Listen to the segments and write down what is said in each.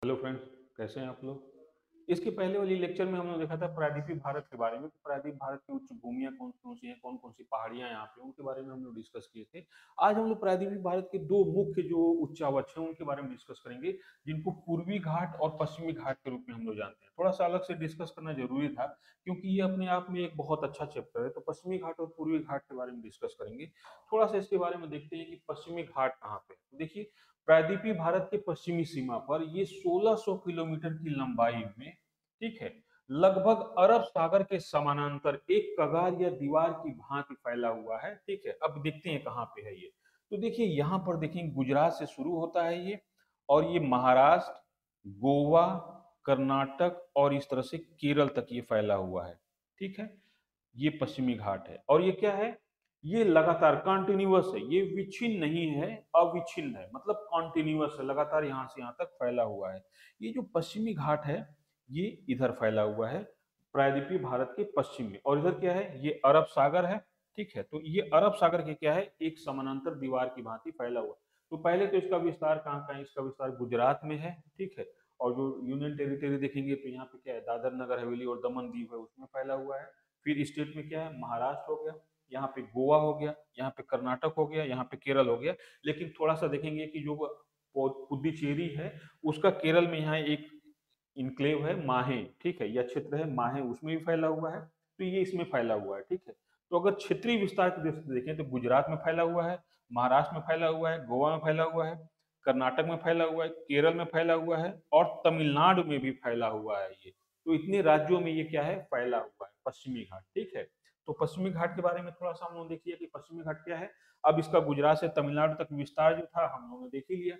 Hello friends, कैसे हैं आप लोग। इसके पहले वाली लेक्चर में हमने देखा था प्रायद्वीपीय भारत के बारे में। प्रायद्वीपीय भारत की उच्च भूमियां कौन कौन सी हैं, कौन कौन सी पहाड़ियां यहाँ पे, उनके बारे में हम लोग डिस्कस किए थे। आज हम लोग प्रायद्वीपीय भारत के दो मुख्य जो उच्चावच हैं उनके बारे में डिस्कस करेंगे, जिनको पूर्वी घाट और पश्चिमी घाट के रूप में हम लोग जानते हैं। थोड़ा सा अलग से डिस्कस करना जरूरी था, क्योंकि ये अपने आप में एक बहुत अच्छा चैप्टर है। तो पश्चिमी घाट और पूर्वी घाट के बारे में डिस्कस करेंगे। थोड़ा सा इसके बारे में देखते हैं कि पश्चिमी घाट कहाँ पे है। तो देखिए, प्रायद्वीपीय भारत के पश्चिमी सीमा पर ये 1600 किलोमीटर की लंबाई में, ठीक है, लगभग अरब सागर के समानांतर एक कगार या दीवार की भांति फैला हुआ है। ठीक है, अब देखते हैं कहाँ पे है ये। तो देखिए यहाँ पर देखेंगे, गुजरात से शुरू होता है ये, और ये महाराष्ट्र, गोवा, कर्नाटक और इस तरह से केरल तक ये फैला हुआ है। ठीक है, ये पश्चिमी घाट है। और ये क्या है, ये लगातार कंटिन्यूअस है, ये विच्छिन्न नहीं है, अविच्छिन्न है, मतलब कंटिन्यूअस है, लगातार यहाँ से यहाँ तक फैला हुआ है। ये जो पश्चिमी घाट है, ये इधर फैला हुआ है प्रायद्वीपीय भारत के पश्चिम में। और इधर क्या है, ये अरब सागर है। ठीक है, तो ये अरब सागर के क्या है, एक समानांतर दीवार की भांति फैला हुआ। तो पहले तो इसका विस्तार कहाँ का है, इसका विस्तार गुजरात में है। ठीक है, और जो यूनियन टेरिटरी देखेंगे तो यहाँ पे क्या है, दादर नगर हवेली और दमन दीव है, उसमें फैला हुआ है। फिर स्टेट में क्या है, महाराष्ट्र हो गया, यहाँ पे गोवा हो गया, यहाँ पे कर्नाटक हो गया, यहाँ पे केरल हो गया। लेकिन थोड़ा सा देखेंगे कि जो पुदुचेरी है, उसका केरल में यहाँ एक इनक्लेव है माहे। ठीक है, यह क्षेत्र है माहे, उसमें भी फैला हुआ है। तो ये इसमें फैला हुआ है। ठीक है, तो अगर क्षेत्रीय विस्तार की दृष्टि से देखें तो गुजरात में फैला हुआ है, महाराष्ट्र में फैला हुआ है, गोवा में फैला हुआ है, कर्नाटक में फैला हुआ है, केरल में फैला हुआ है और तमिलनाडु में भी फैला हुआ है ये। तो इतने राज्यों में ये क्या है, फैला हुआ है पश्चिमी घाट। ठीक है, तो पश्चिमी घाट के बारे में थोड़ा सा हम लोग देखिए कि पश्चिमी घाट क्या है। अब इसका गुजरात से तमिलनाडु तक विस्तार जो था हम लोगों ने देख ही लिया।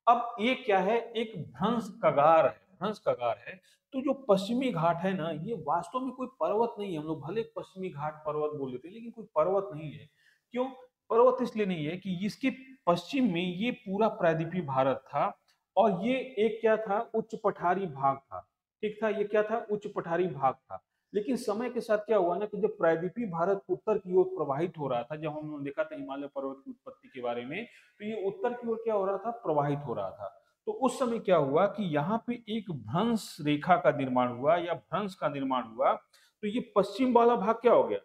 अब ये क्या है, एक भ्रंश कगार है, भ्रंश कगार है। तो जो पश्चिमी घाट है ना, ये वास्तव में कोई पर्वत नहीं है। हम लोग भले पश्चिमी घाट पर्वत बोल देते हैं, लेकिन कोई पर्वत नहीं है। क्यों पर्वत इसलिए नहीं है कि इसके पश्चिम में ये पूरा प्रायद्वीपीय भारत था, और ये एक क्या था, उच्च पठारी भाग था। ठीक था, ये क्या था, उच्च पठारी भाग था। लेकिन समय के साथ क्या हुआ ना, कि जब प्रायद्वीपीय भारत उत्तर की ओर प्रवाहित हो रहा था, जब हमने देखा था हिमालय पर्वत की उत्पत्ति के बारे में, तो ये उत्तर की ओर क्या हो रहा था, प्रवाहित हो रहा था। तो उस समय क्या हुआ कि यहाँ पे एक भ्रंश रेखा का निर्माण हुआ या भ्रंश का निर्माण हुआ। तो ये पश्चिम वाला भाग क्या हो गया,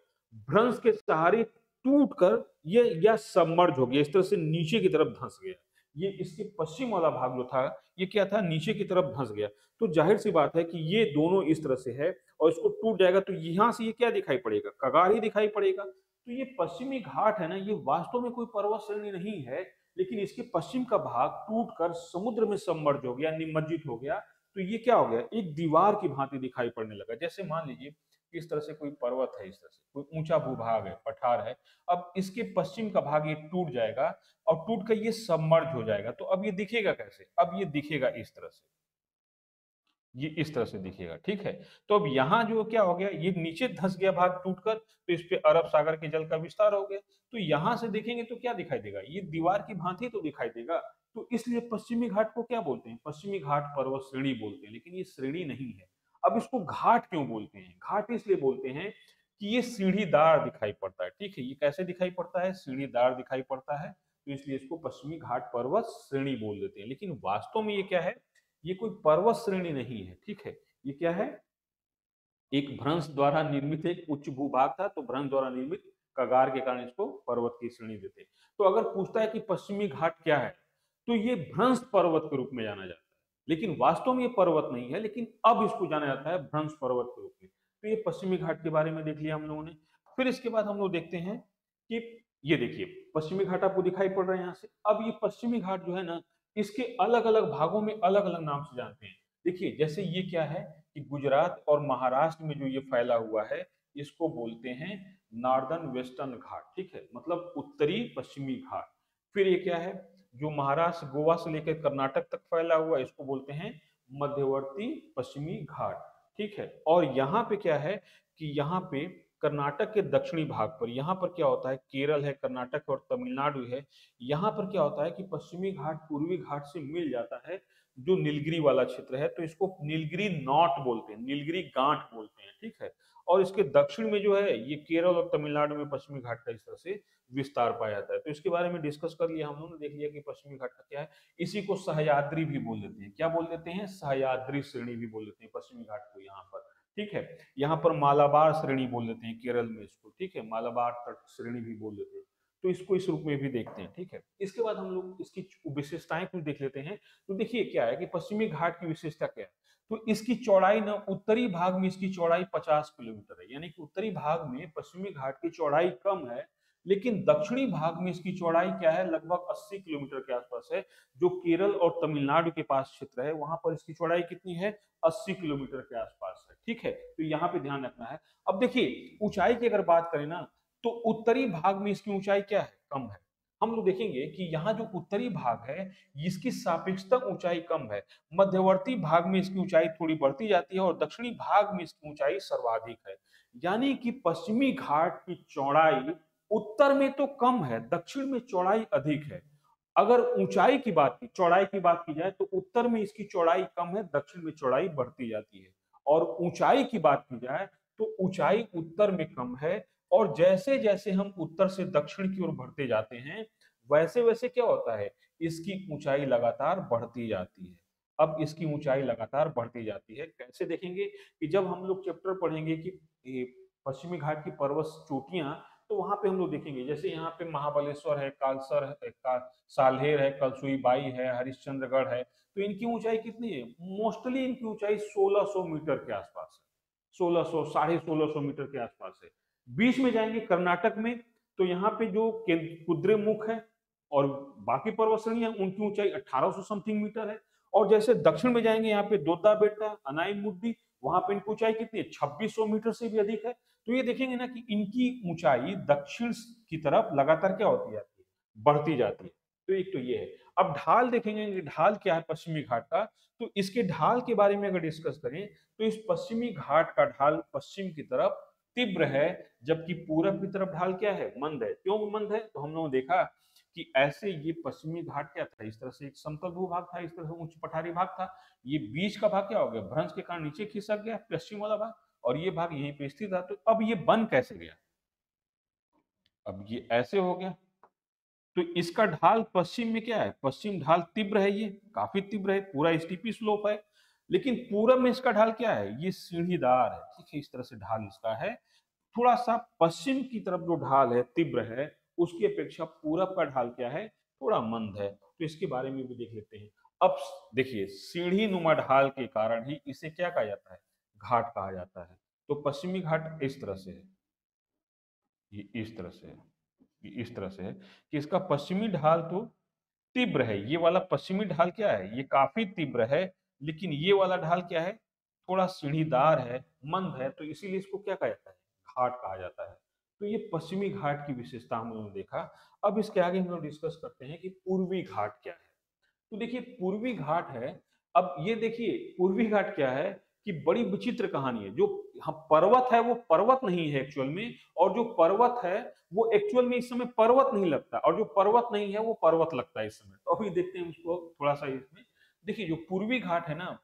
भ्रंश के सहारे टूट कर ये या सबमर्ज हो गया, इस तरह से नीचे की तरफ धंस गया। ये इसके पश्चिम वाला भाग जो था, ये क्या था, नीचे की तरफ धंस गया। तो जाहिर सी बात है कि ये दोनों इस तरह से है, और इसको टूट जाएगा तो यहाँ से ये क्या दिखाई पड़ेगा, कगार ही दिखाई पड़ेगा। तो ये पश्चिमी घाट है ना, ये वास्तव में कोई पर्वत श्रेणी नहीं है, लेकिन इसके पश्चिम का भाग टूटकर समुद्र में सबमर्ज हो गया, निमज्जित हो गया। तो ये क्या हो गया, एक दीवार की भांति दिखाई पड़ने लगा। जैसे मान लीजिए इस तरह से कोई पर्वत है, इस तरह से कोई ऊंचा भूभाग है, पठार है। अब इसके पश्चिम का भाग ये टूट जाएगा, और टूट कर ये सबमर्ज हो जाएगा। तो अब ये दिखेगा कैसे, अब ये दिखेगा इस तरह से, ये इस तरह से दिखेगा। ठीक है, तो अब यहाँ जो क्या हो गया, ये नीचे धंस गया भाग टूटकर, तो इस पे अरब सागर के जल का विस्तार हो गया। तो यहाँ से देखेंगे तो क्या दिखाई देगा, ये दीवार की भांति तो दिखाई देगा। तो इसलिए पश्चिमी घाट को क्या बोलते हैं, पश्चिमी घाट पर्वत श्रेणी बोलते हैं, लेकिन ये श्रेणी नहीं है। अब इसको घाट क्यों बोलते हैं, घाट इसलिए बोलते हैं कि ये सीढ़ीदार दिखाई पड़ता है। ठीक है, ये कैसे दिखाई पड़ता है, सीढ़ीदार दिखाई पड़ता है, तो इसलिए इसको पश्चिमी घाट पर्वत श्रेणी बोल देते हैं। लेकिन वास्तव में ये क्या है, ये कोई पर्वत श्रेणी नहीं है। ठीक है, ये क्या है, एक भ्रंश द्वारा निर्मित एक उच्च भूभाग था, तो भ्रंश द्वारा निर्मित कगार के कारण इसको पर्वत की श्रेणी देते हैं। तो अगर पूछता है कि पश्चिमी घाट क्या है, तो ये भ्रंश पर्वत के रूप में जाना जाता है। लेकिन वास्तव में ये पर्वत नहीं है, लेकिन अब इसको जाना जाता है भ्रंश पर्वत के रूप में। तो ये पश्चिमी घाट के बारे में देख लिया हम लोगों ने। फिर इसके बाद हम लोग देखते हैं कि ये देखिए, पश्चिमी घाट आपको दिखाई पड़ रहा है यहाँ से। अब ये पश्चिमी घाट जो है ना, इसके अलग अलग भागों में अलग अलग नाम से जानते हैं। देखिए, जैसे ये क्या है कि गुजरात और महाराष्ट्र में जो ये फैला हुआ है, इसको बोलते हैं नॉर्दर्न वेस्टर्न घाट। ठीक है, मतलब उत्तरी पश्चिमी घाट। फिर ये क्या है, जो महाराष्ट्र गोवा से लेकर कर्नाटक तक फैला हुआ है, इसको बोलते हैं मध्यवर्ती पश्चिमी घाट। ठीक है, और यहाँ पे क्या है कि यहाँ पे कर्नाटक के दक्षिणी भाग पर, यहाँ पर क्या होता है, केरल है, कर्नाटक और तमिलनाडु है। यहाँ पर क्या होता है कि पश्चिमी घाट पूर्वी घाट से मिल जाता है, जो नीलगिरी वाला क्षेत्र है, तो इसको नीलगिरी नॉट बोलते हैं, नीलगिरी गांठ बोलते हैं। ठीक है, और इसके दक्षिण में जो है ये केरल और तमिलनाडु में पश्चिमी घाट का इस तरह से विस्तार पाया जाता है। तो इसके बारे में डिस्कस कर लिया हम लोगों ने, देख लिया कि पश्चिमी घाट का क्या है। इसी को सह्याद्री भी बोल देते हैं। क्या बोल देते हैं? सह्याद्री श्रेणी भी बोल देते हैं पश्चिमी घाट को यहाँ पर। ठीक है, यहाँ पर मालाबार श्रेणी बोल देते हैं केरल में इसको। ठीक है, मालाबार तट श्रेणी भी बोल देते हैं। तो इसको इस रूप में भी देखते हैं। ठीक है, इसके बाद हम लोग इसकी विशेषताएं कुछ देख लेते हैं। तो देखिए क्या है कि पश्चिमी घाट की विशेषता क्या है। तो इसकी चौड़ाई ना, उत्तरी भाग में इसकी चौड़ाई 50 किलोमीटर है, यानी कि उत्तरी भाग में पश्चिमी घाट की चौड़ाई कम है, लेकिन दक्षिणी भाग में इसकी चौड़ाई क्या है, लगभग 80 किलोमीटर के आसपास है। जो केरल और तमिलनाडु के पास क्षेत्र है वहां पर इसकी चौड़ाई कितनी है, 80 किलोमीटर के आसपास है। ठीक है, तो यहाँ पे ध्यान रखना है। अब देखिए ऊंचाई की अगर बात करें ना, तो उत्तरी भाग में इसकी ऊंचाई क्या है, कम है। हम लोग देखेंगे कि यहाँ जो उत्तरी भाग है इसकी सापेक्षता ऊंचाई कम है, मध्यवर्ती भाग में इसकी ऊंचाई थोड़ी बढ़ती जाती है और दक्षिणी भाग में इसकी ऊंचाई सर्वाधिक है। यानी कि पश्चिमी घाट की चौड़ाई उत्तर में तो कम है, दक्षिण में चौड़ाई अधिक है। अगर ऊंचाई की बात की, चौड़ाई की बात की जाए तो उत्तर में इसकी चौड़ाई कम है, दक्षिण में चौड़ाई बढ़ती जाती है। और ऊंचाई की बात की जाए तो ऊंचाई उत्तर में कम है, और जैसे जैसे हम उत्तर से दक्षिण की ओर बढ़ते जाते हैं वैसे वैसे क्या होता है, इसकी ऊंचाई लगातार बढ़ती जाती है। अब इसकी ऊंचाई लगातार बढ़ती जाती है, कैसे देखेंगे कि जब हम लोग चैप्टर पढ़ेंगे कि पश्चिमी घाट की पर्वत चोटियां, तो वहां पे हम लोग देखेंगे जैसे यहाँ पे महाबलेश्वर है, कालसर है, साल्हेर है, कलसुई बाई है, हरिश्चंद्रगढ़ है। तो इनकी ऊंचाई कितनी है, मोस्टली इनकी ऊंचाई 1600 मीटर के आसपास है, 1600 1650 मीटर के आसपास है। बीच में जाएंगे कर्नाटक में, तो यहाँ पे जो कुद्रेमुख है और बाकी पर्वत श्रेणियां उनकी ऊंचाई 1800 समथिंग मीटर है। और जैसे दक्षिण में जाएंगे यहाँ पे दोद्दा बेट्टा, अनाई मुड्डी, वहां पे इनकी ऊंचाई कितनी है, 2600 मीटर से भी अधिक है। तो ये देखेंगे ना कि इनकी ऊंचाई दक्षिण की तरफ लगातार क्या होती जाती है, बढ़ती जाती है। तो एक तो ये है। अब ढाल देखेंगे कि ढाल क्या है पश्चिमी घाट का। तो इसके ढाल के बारे में अगर डिस्कस करें तो इस पश्चिमी घाट का ढाल पश्चिम की तरफ तीव्र है, जबकि पूरब की तरफ ढाल क्या है, मंद है। क्यों मंद है, तो हम लोगों ने देखा कि ऐसे ये पश्चिमी घाट क्या था, इस तरह से एक समतल भूभाग था, इस तरह से उच्च पठारी भाग था। ये बीच का भाग क्या हो गया, भ्रंश के कारण नीचे खिसक गया पश्चिम वाला भाग, और ये भाग यहीं पे स्थित था। तो अब ये बन कैसे गया, अब ये ऐसे हो गया। तो इसका ढाल पश्चिम में क्या है, पश्चिम ढाल तीव्र है, ये काफी तीव्र है, पूरा स्टीपी स्लोप है। लेकिन पूरब में इसका ढाल क्या है, ये सीढ़ीदार है। ठीक है, इस तरह से ढाल इसका है। थोड़ा सा पश्चिम की तरफ जो ढाल है तीव्र है, उसकी अपेक्षा पूरब का ढाल क्या है, थोड़ा मंद है। तो इसके बारे में भी देख लेते हैं। अब देखिए सीढ़ी नुमा ढाल के कारण ही इसे क्या कहा जाता है, घाट कहा जाता है। तो पश्चिमी घाट इस तरह से है, ये इस तरह से है, ये इस तरह से है कि इसका पश्चिमी ढाल तो तीव्र है। ये वाला पश्चिमी ढाल क्या है, ये काफी तीव्र है। लेकिन ये वाला ढाल क्या है, थोड़ा सीढ़ीदार है, मंद है। तो इसीलिए इसको क्या कहा जाता है, घाट कहा जाता है। तो ये पश्चिमी घाट की विशेषता हम लोगों ने देखा। अब इसके आगे हम लोग डिस्कस करते हैं कि पूर्वी घाट क्या है। तो देखिए पूर्वी घाट है। अब ये देखिए पूर्वी घाट क्या है कि बड़ी विचित्र कहानी है। जो हम पर्वत है वो पर्वत नहीं है एक्चुअल में, और जो पर्वत है वो एक्चुअल में इस समय पर्वत नहीं लगता, और जो पर्वत नहीं है वो पर्वत लगता है इस समय। तो अभी देखते हैं उसको थोड़ा सा इसमें। देखिए जो पूर्वी घाट है ना,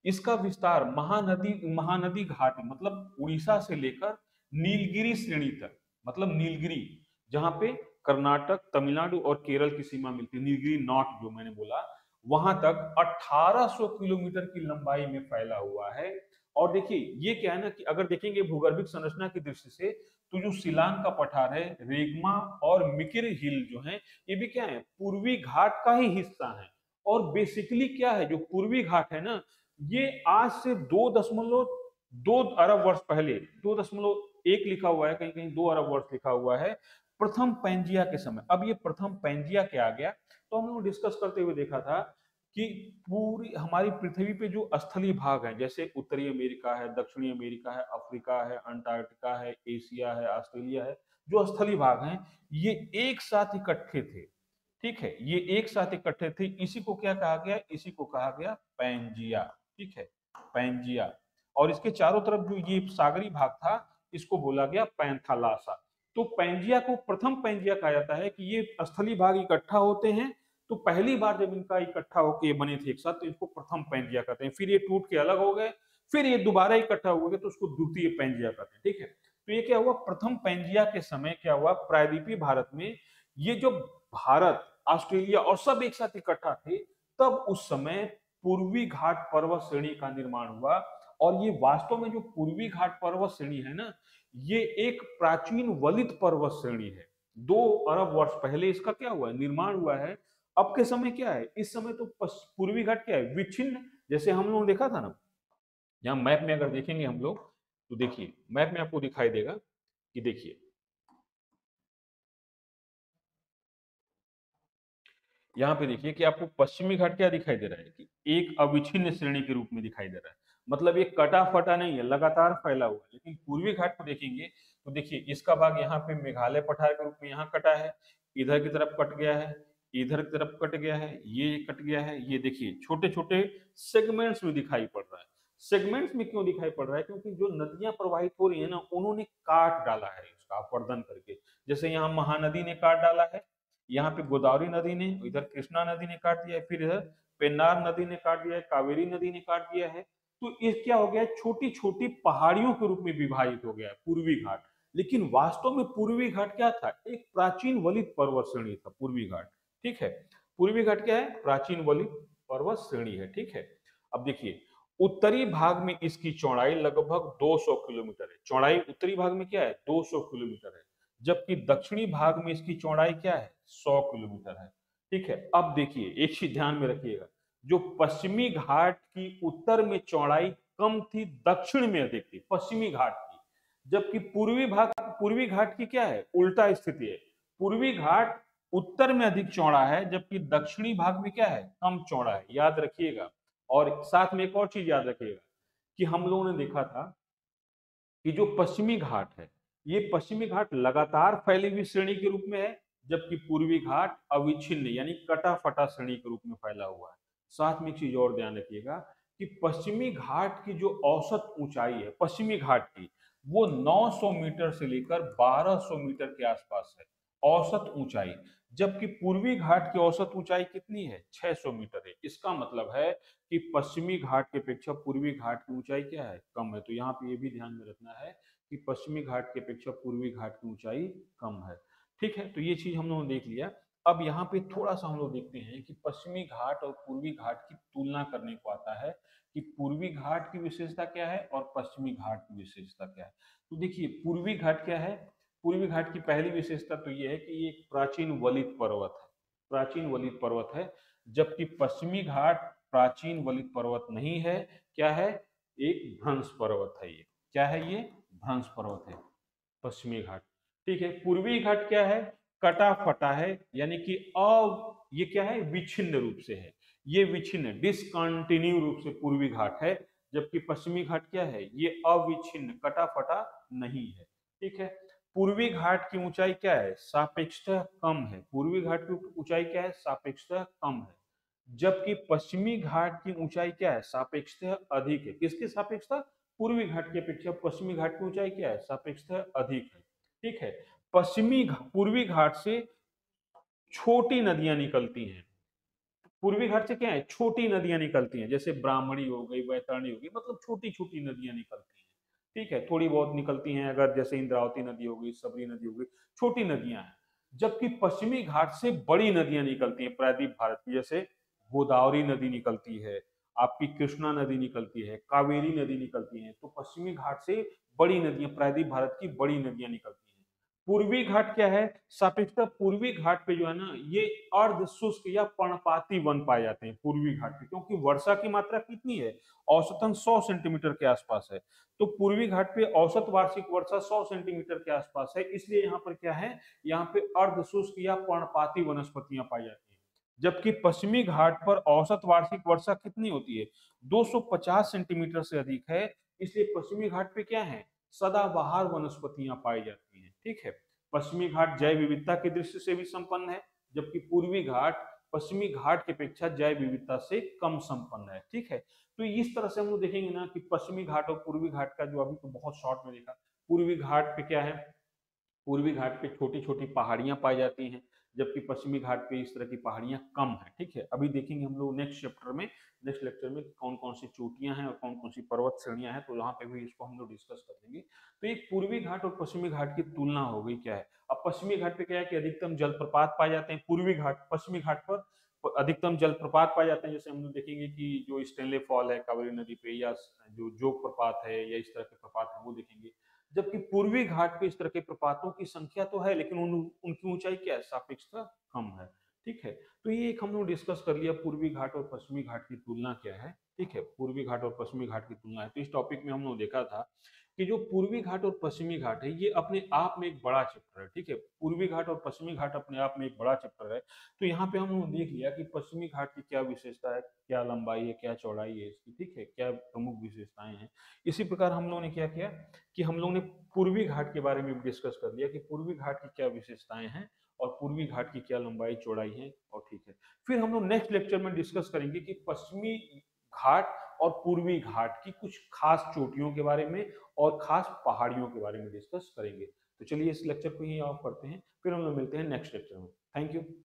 इसका विस्तार महानदी महानदी घाट मतलब उड़ीसा से लेकर नीलगिरी श्रेणी तक, मतलब नीलगिरी जहां पे कर्नाटक, तमिलनाडु और केरल की सीमा मिलती है, नीलगिरी नॉट जो मैंने बोला, वहां तक 1800 किलोमीटर की लंबाई में फैला हुआ है। और देखिए ये क्या है ना कि अगर देखेंगे भूगर्भिक संरचना की दृष्टि से, तो जो सिलान का पठार है, रेगमा और मिकिर हिल जो है, ये भी क्या है, पूर्वी घाट का ही हिस्सा है। और बेसिकली क्या है, जो पूर्वी घाट है ना, ये आज से 2.2 अरब वर्ष पहले, 2.1 लिखा हुआ है, कहीं कहीं 2 अरब वर्ष लिखा हुआ है, प्रथम पैंजिया के समय। अब ये प्रथम पैंजिया क्या आ गया, तो हम लोग डिस्कस करते हुए देखा था कि पूरी हमारी पृथ्वी पे जो स्थलीय भाग है, जैसे उत्तरी अमेरिका है, दक्षिणी अमेरिका है, अफ्रीका है, अंटार्कटिका है, एशिया है, ऑस्ट्रेलिया है, जो स्थलीय भाग हैं, ये एक साथ इकट्ठे थे। ठीक है, ये एक साथ इकट्ठे थे, इसी को क्या कहा गया, इसी को कहा गया पैंजिया। ठीक है, पैंजिया। और इसके चारों तरफ जो ये सागरी भाग था, इसको बोला गया पैंथालासा। तो पैंजिया को प्रथम पैंजिया कहा जाता है कि ये स्थलीय भाग इकट्ठा होते हैं। तो पहली बार जब इनका इकट्ठा होकर ये बने थे एक साथ, तो इसको प्रथम पैंजिया कहते हैं। फिर ये टूट के अलग हो गए, फिर ये दोबारा इकट्ठा हुए तो उसको द्वितीय पैंजिया कहते हैं। ठीक है, तो ये क्या हुआ, प्रथम पैंजिया के समय क्या हुआ, प्रायद्वीपीय भारत में ये जो भारत, ऑस्ट्रेलिया और सब एक साथ इकट्ठा थे, तब उस समय पूर्वी घाट पर्वत श्रेणी का निर्माण हुआ। और ये वास्तव में जो पूर्वी घाट पर्वत श्रेणी है ना, ये एक प्राचीन वलित पर्वत श्रेणी है। 2 अरब वर्ष पहले इसका क्या हुआ है, निर्माण हुआ है। अब के समय क्या है, इस समय तो पूर्वी घाट क्या है, विच्छिन्न, जैसे हम लोग देखा था ना, यहाँ मैप में अगर देखेंगे हम लोग, तो देखिए मैप में आपको दिखाई देगा कि देखिए यहाँ पे देखिए कि आपको पश्चिमी घाट क्या दिखाई दे रहा है, कि एक अविच्छिन्न श्रेणी के रूप में दिखाई दे रहा है। मतलब ये कटा फटा नहीं है, लगातार फैला हुआ है। लेकिन पूर्वी घाट को देखेंगे तो देखिए इसका भाग यहाँ पे मेघालय पठार के रूप में यहाँ कटा है, इधर की तरफ कट गया है, इधर की तरफ कट गया है, ये कट गया है, ये देखिए छोटे छोटे सेगमेंट्स में दिखाई पड़ रहा है। सेगमेंट्स में क्यों दिखाई पड़ रहा है, क्योंकि जो नदियां प्रवाहित हो रही है ना, उन्होंने काट डाला है इसका अपर्दन करके। जैसे यहाँ महानदी ने काट डाला है, यहाँ पे गोदावरी नदी ने, इधर कृष्णा नदी ने काट दिया है, फिर इधर पेन्नार नदी ने काट दिया है, कावेरी नदी ने काट दिया है। तो ये क्या हो गया, छोटी छोटी पहाड़ियों के रूप में विभाजित हो गया है पूर्वी घाट। लेकिन वास्तव में पूर्वी घाट क्या था, एक प्राचीन वलित पर्वत श्रेणी था पूर्वी घाट। ठीक है, पूर्वी घाट क्या है, प्राचीन वलित पर्वत श्रेणी है। ठीक है, अब देखिए उत्तरी भाग में इसकी चौड़ाई लगभग 200 किलोमीटर है। चौड़ाई उत्तरी भाग में क्या है, 200 किलोमीटर है। जबकि दक्षिणी भाग में इसकी चौड़ाई क्या है, 100 किलोमीटर है। ठीक है, अब देखिए एक चीज ध्यान में रखिएगा, जो पश्चिमी घाट की उत्तर में चौड़ाई कम थी, दक्षिण में अधिक थी पश्चिमी घाट की। जबकि पूर्वी घाट की क्या है, उल्टा स्थिति है। पूर्वी घाट उत्तर में अधिक चौड़ा है, जबकि दक्षिणी भाग में क्या है, कम चौड़ा है, याद रखिएगा। और साथ में एक और चीज याद रखिएगा कि हम लोगों ने देखा था कि जो पश्चिमी घाट है, ये पश्चिमी घाट लगातार फैली हुई श्रेणी के रूप में है, जबकि पूर्वी घाट अविच्छिन्न यानी कटा फटा श्रेणी के रूप में फैला हुआ है। साथ में एक चीज और ध्यान रखिएगा कि पश्चिमी घाट की जो औसत ऊंचाई है पश्चिमी घाट की, वो 900 मीटर से लेकर 1200 मीटर के आसपास है, औसत ऊंचाई। जबकि पूर्वी घाट की औसत ऊंचाई कितनी है, 600 मीटर है। इसका मतलब है कि पश्चिमी घाट की अपेक्षा पूर्वी घाट की ऊंचाई क्या है, कम है। तो यहाँ पे ये भी ध्यान में रखना है कि पश्चिमी घाट की अपेक्षा पूर्वी घाट की ऊंचाई कम है। ठीक है, तो ये चीज हम लोगों ने देख लिया। अब यहाँ पे थोड़ा सा हम लोग देखते हैं कि पश्चिमी घाट और पूर्वी घाट की तुलना करने को आता है कि पूर्वी घाट की विशेषता क्या है और पश्चिमी घाट की विशेषता क्या है। तो देखिए पूर्वी घाट क्या है, पूर्वी घाट की पहली विशेषता तो ये है कि ये एक प्राचीन वलित पर्वत है, प्राचीन वलित पर्वत है। जबकि पश्चिमी घाट प्राचीन वलित पर्वत नहीं है, क्या है, एक भ्रंश पर्वत है। ये क्या है, ये भ्रंश पर्वत है पश्चिमी घाट। ठीक है, पूर्वी घाट क्या है, कटा फटा है, यानी कि ये क्या है, विच्छिन्न रूप से है, ये विच्छिन्न डिसकंटिन्यू रूप से पूर्वी घाट है। जबकि पश्चिमी घाट क्या है, ये अविच्छिन्न कटा फटा नहीं है। ठीक है, पूर्वी घाट की ऊंचाई क्या है, सापेक्षतः कम है। पूर्वी घाट की ऊंचाई क्या है, सापेक्षतः कम है। जबकि पश्चिमी घाट की ऊंचाई क्या है, सापेक्षतः अधिक है। किसके सापेक्षतः, पूर्वी घाट की अपेक्षा पश्चिमी घाट की ऊंचाई क्या है, सापेक्षतः अधिक है। ठीक है, पूर्वी घाट से छोटी नदियां निकलती हैं। पूर्वी घाट से क्या है, छोटी नदियां निकलती हैं, जैसे ब्राह्मणी हो गई, वैतरणी हो गई, मतलब छोटी छोटी नदियां निकलती हैं। ठीक है, थोड़ी बहुत निकलती हैं, अगर जैसे इंद्रावती नदी हो गई, सबरी नदी हो गई, छोटी नदियां हैं। जबकि पश्चिमी घाट से बड़ी नदियां निकलती हैं प्रायद्वीप भारत की, जैसे गोदावरी नदी निकलती है, आपकी कृष्णा नदी निकलती है, कावेरी नदी निकलती है। तो पश्चिमी घाट से बड़ी नदियां, प्रायद्वीप भारत की बड़ी नदियां निकलती हैं। पूर्वी घाट क्या है, सापेक्षतः पूर्वी घाट पे जो है ना, ये अर्ध शुष्क या पर्णपाती वन पाए जाते हैं पूर्वी घाट पे, क्योंकि वर्षा की मात्रा कितनी है, औसतन 100 सेंटीमीटर के आसपास है। तो पूर्वी घाट पे औसत वार्षिक वर्षा 100 सेंटीमीटर के आसपास है, इसलिए यहाँ पर क्या है, यहाँ पे अर्ध शुष्क या पर्णपाती वनस्पतियां पाई जाती हैं। जबकि पश्चिमी घाट पर औसत वार्षिक वर्षा कितनी होती है, 250 सेंटीमीटर से अधिक है। इसलिए पश्चिमी घाट पे क्या है, सदाबहार वनस्पतियां पाई जाती हैं। ठीक है, पश्चिमी घाट जैव विविधता की दृष्टि से भी संपन्न है, जबकि पूर्वी घाट पश्चिमी घाट की अपेक्षा जैव विविधता से कम संपन्न है। ठीक है, तो इस तरह से हम लोग देखेंगे ना कि पश्चिमी घाट और पूर्वी घाट का जो अभी तो बहुत शॉर्ट में देखा, पूर्वी घाट पे क्या है, पूर्वी घाट पे छोटी छोटी पहाड़ियां पाई जाती हैं, जबकि पश्चिमी घाट पे इस तरह की पहाड़ियां कम है। ठीक है, अभी देखेंगे हम लोग नेक्स्ट चैप्टर में, नेक्स्ट लेक्चर में कौन कौन सी चोटियां हैं और कौन कौन सी पर्वत श्रेणियां हैं, तो यहाँ पे भी इसको हम लोग डिस्कस कर लेंगे। तो एक पूर्वी घाट और पश्चिमी घाट की तुलना हो गई क्या है। अब पश्चिमी घाट पे क्या है कि अधिकतम जलप्रपात पाए जाते हैं, पूर्वी घाट पश्चिमी घाट पर अधिकतम जलप्रपात पाए जाते हैं। जैसे हम लोग देखेंगे कि जो स्टेनले फॉल है कावेरी नदी पे, या जो जोग प्रपात है, या इस तरह के प्रपात है वो देखेंगे। जबकि पूर्वी घाट पे इस तरह के प्रपातों की संख्या तो है, लेकिन उनकी ऊंचाई क्या है, सापेक्षता कम है। ठीक है, तो ये एक हम लोग डिस्कस कर लिया, पूर्वी घाट और पश्चिमी घाट की तुलना क्या है। ठीक है, पूर्वी घाट और पश्चिमी घाट की तुलना है। तो इस टॉपिक में हम लोग देखा था कि जो पूर्वी घाट और पश्चिमी घाट है ये अपने आप में एक बड़ा चैप्टर है। ठीक है, पूर्वी घाट और पश्चिमी घाट अपने आप में एक बड़ा चैप्टर है। तो यहाँ पे हम लोग देख लिया कि पश्चिमी घाट की क्या विशेषता है, क्या लंबाई है, क्या चौड़ाई है इसकी। ठीक है, क्या प्रमुख विशेषताएं हैं। इसी प्रकार हम लोगों ने क्या किया कि हम लोग ने पूर्वी घाट के बारे में भी डिस्कस कर लिया कि पूर्वी घाट की क्या विशेषताएं हैं और पूर्वी घाट की क्या लंबाई चौड़ाई है। और ठीक है, फिर हम लोग नेक्स्ट लेक्चर में डिस्कस करेंगे कि पश्चिमी घाट और पूर्वी घाट की कुछ खास चोटियों के बारे में और खास पहाड़ियों के बारे में डिस्कस करेंगे। तो चलिए इस लेक्चर को यहीं ऑफ करते हैं, फिर हम लोग मिलते हैं नेक्स्ट लेक्चर में। Thank you.